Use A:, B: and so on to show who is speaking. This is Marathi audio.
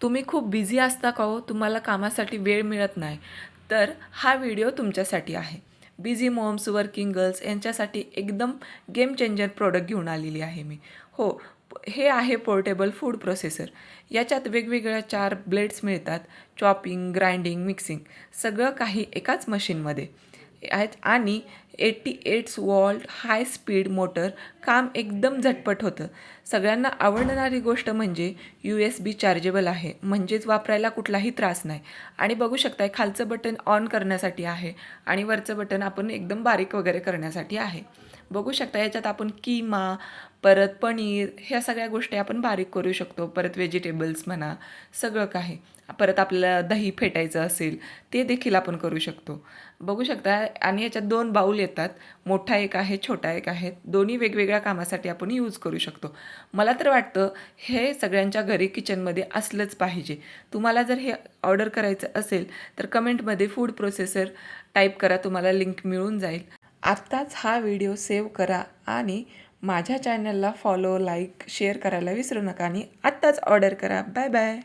A: तुम्ही खूप बिझी असता का हो? तुम्हाला कामासाठी वेळ मिळत नाही, तर हा व्हिडिओ तुमच्यासाठी आहे. बिझी मॉम्स, वर्किंग गर्ल्स यांच्यासाठी एकदम गेम चेंजर प्रोडक्ट घेऊन आलेली आहे मी. हो, हे आहे पोर्टेबल फूड प्रोसेसर. याच्यात वेगवेगळ्या 4 ब्लेड्स मिळतात. चॉपिंग, ग्राइंडिंग, मिक्सिंग सगळं काही एकाच मशीनमध्ये आहेत आणि 88 वॉल्ट हाय स्पीड मोटर. काम एकदम झटपट होतं. सगळ्यांना आवडणारी गोष्ट म्हणजे USB चार्जेबल आहे, म्हणजेच वापरायला कुठलाही त्रास नाही. आणि बघू शकताय खालचं बटन ऑन करण्यासाठी आहे आणि वरचं बटन आपण एकदम बारीक वगैरे करण्यासाठी आहे. बघू शकता याच्यात आपण कीमा, परत पनीर ह्या सगळ्या गोष्टी आपण बारीक करू शकतो. परत व्हेजिटेबल्स म्हणा, सगळं काही. परत आपल्याला दही फेटायचं असेल ते देखील आपण करू शकतो. बघू शकता आणि याच्यात 2 बाउल येतात. मोठा एक आहे, छोटा एक आहे. दोन्ही वेगवेगळ्या कामासाठी आपण यूज करू शकतो. मला तर वाटतं हे सगळ्यांच्या घरी किचनमध्ये असलंच पाहिजे. तुम्हाला जर हे ऑर्डर करायचं असेल तर कमेंटमध्ये फूड प्रोसेसर टाईप करा, तुम्हाला लिंक मिळून जाईल. आत्ताच हा व्हिडिओ सेव्ह करा आणि माझ्या चॅनलला फॉलो, लाईक, शेअर करायला विसरू नका आणि आत्ताच ऑर्डर करा. Bye bye.